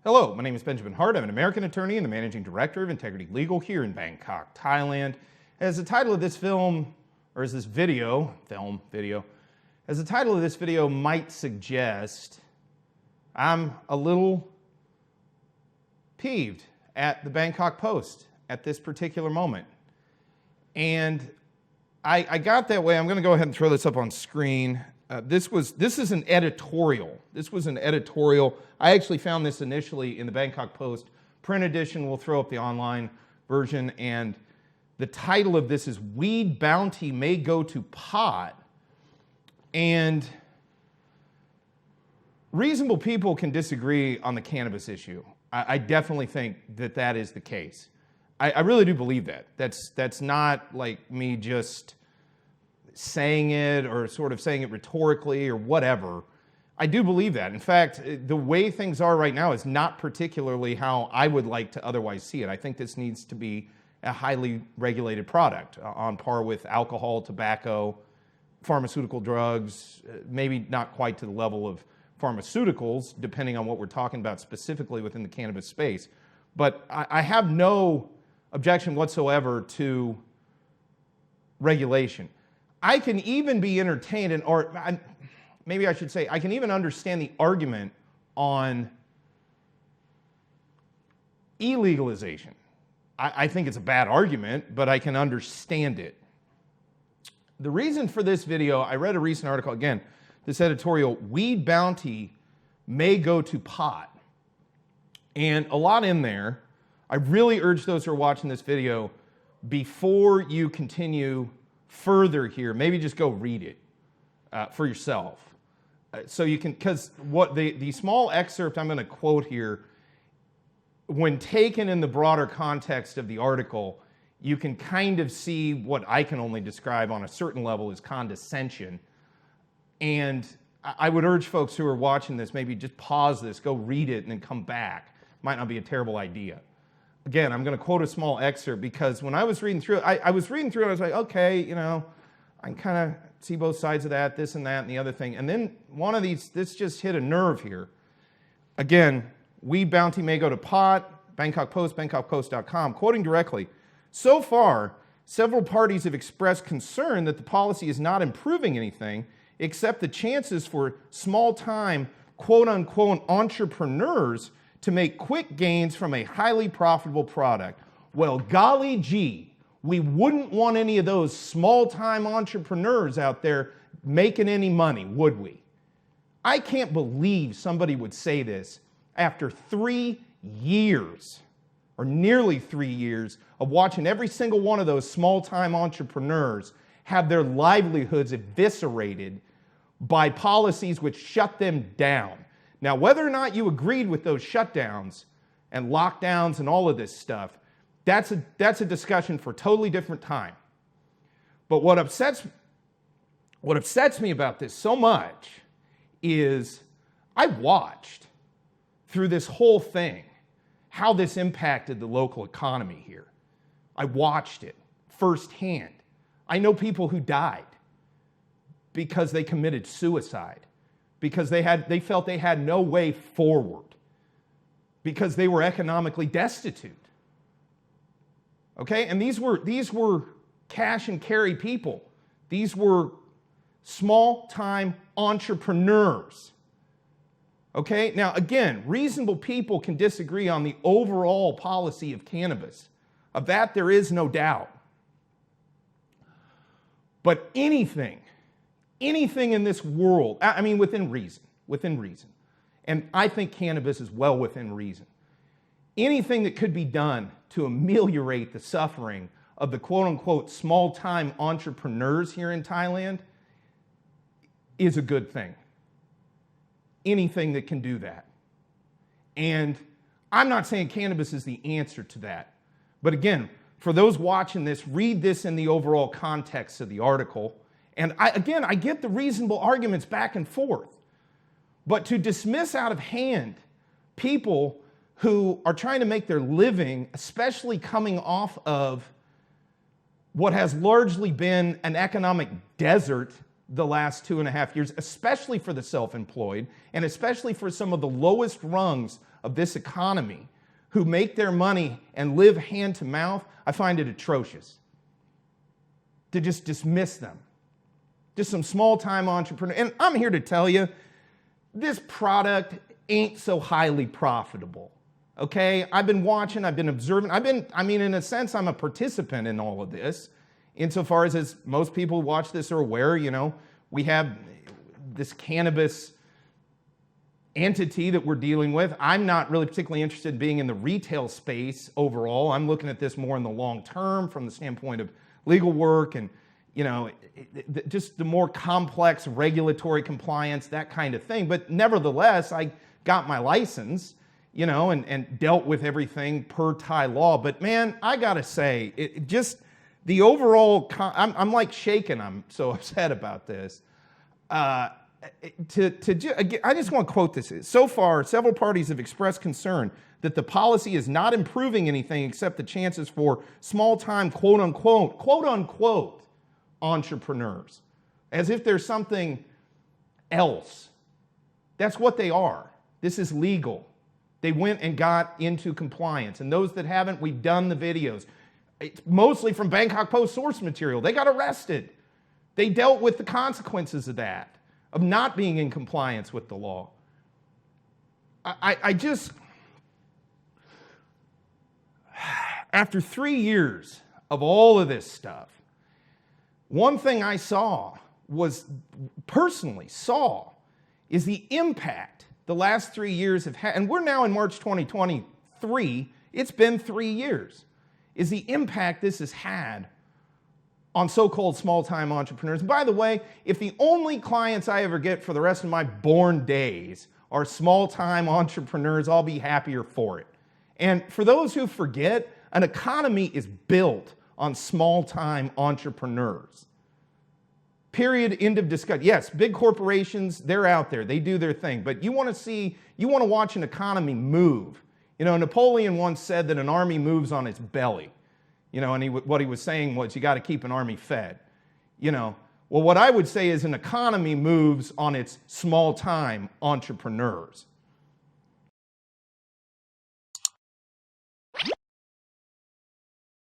Hello, my name is Benjamin Hart. I'm an American attorney and the managing director of Integrity Legal here in Bangkok, Thailand. As the title of this video, as the title of this video might suggest, I'm a little peeved at the Bangkok Post at this particular moment. And I got that way. I'm going to go ahead and throw this up on screen. This is an editorial. This was an editorial. I actually found this initially in the Bangkok Post print edition. We'll throw up the online version. And the title of this is "Weed Bounty May Go to Pot." And reasonable people can disagree on the cannabis issue. I definitely think that that is the case. I really do believe that. That's not like me just saying it or sort of saying it rhetorically or whatever. I do believe that. In fact, the way things are right now is not particularly how I would like to otherwise see it. I think this needs to be a highly regulated product on par with alcohol, tobacco, pharmaceutical drugs, maybe not quite to the level of pharmaceuticals, depending on what we're talking about specifically within the cannabis space. But I have no objection whatsoever to regulation. I can even be entertained, maybe I should say, I can even understand the argument on illegalization. I think it's a bad argument, but I can understand it. The reason for this video, I read a recent article, again, this editorial, "Weed Bounty May Go to Pot." And a lot in there. I really urge those who are watching this video, before you continue further here, maybe just go read it for yourself. So you can, because what the small excerpt I'm going to quote here, when taken in the broader context of the article, you can kind of see what I can only describe on a certain level as condescension. And I would urge folks who are watching this, maybe just pause this, go read it, and then come back. Might not be a terrible idea. Again, I'm going to quote a small excerpt because when I was reading through it, I was reading through it, I was like, okay, you know, I can kind of see both sides of that, this and that, and the other thing. And then one of these, this just hit a nerve here. Again, "Weed Bounty May Go to Pot," Bangkok Post, bangkokpost.com, quoting directly, "So far, several parties have expressed concern that the policy is not improving anything except the chances for small-time, quote-unquote, entrepreneurs to make quick gains from a highly profitable product. Well, golly gee, we wouldn't want any of those small-time entrepreneurs out there making any money, would we?" I can't believe somebody would say this after 3 years, or nearly 3 years, of watching every single one of those small-time entrepreneurs have their livelihoods eviscerated by policies which shut them down. Now, whether or not you agreed with those shutdowns and lockdowns and all of this stuff, that's a discussion for a totally different time. But what upsets me about this so much is I watched through this whole thing how this impacted the local economy here. I watched it firsthand. I know people who died because they committed suicide, because they felt they had no way forward, because they were economically destitute. Okay? And these were cash and carry people. These were small-time entrepreneurs. Okay? Now, again, reasonable people can disagree on the overall policy of cannabis. Of that, there is no doubt. But anything in this world, I mean, within reason, and I think cannabis is well within reason, anything that could be done to ameliorate the suffering of the quote-unquote small-time entrepreneurs here in Thailand is a good thing. Anything that can do that. And I'm not saying cannabis is the answer to that. But again, for those watching this, read this in the overall context of the article. And I get the reasonable arguments back and forth. But to dismiss out of hand people who are trying to make their living, especially coming off of what has largely been an economic desert the last 2.5 years, especially for the self-employed, and especially for some of the lowest rungs of this economy who make their money and live hand to mouth, I find it atrocious to just dismiss them. Just some small-time entrepreneur. And I'm here to tell you, this product ain't so highly profitable. Okay? I've been watching, I've been observing, in a sense, I'm a participant in all of this. Insofar as most people who watch this are aware, we have this cannabis entity that we're dealing with. I'm not really particularly interested in being in the retail space overall. I'm looking at this more in the long term from the standpoint of legal work and, just the more complex regulatory compliance, that kind of thing. But nevertheless, I got my license, and dealt with everything per Thai law. But man, I gotta say, the overall, I'm like shaking. I'm so upset about this. I just want to quote this. So far, several parties have expressed concern that the policy is not improving anything except the chances for small-time, quote-unquote, entrepreneurs, as if there's something else. That's what they are. This is legal. They went and got into compliance. And those that haven't, we've done the videos. It's mostly from Bangkok Post source material. They got arrested. They dealt with the consequences of that, of not being in compliance with the law. After 3 years of all of this stuff, one thing I personally saw, is the impact the last 3 years have had, and we're now in March 2023, it's been 3 years, is the impact this has had on so-called small-time entrepreneurs. And by the way, if the only clients I ever get for the rest of my born days are small-time entrepreneurs, I'll be happier for it. And for those who forget, an economy is built on small-time entrepreneurs. Period, end of discussion. Yes, big corporations, they're out there. They do their thing. But you want to watch an economy move. Napoleon once said that an army moves on its belly. And what he was saying was you got to keep an army fed. Well, what I would say is an economy moves on its small-time entrepreneurs.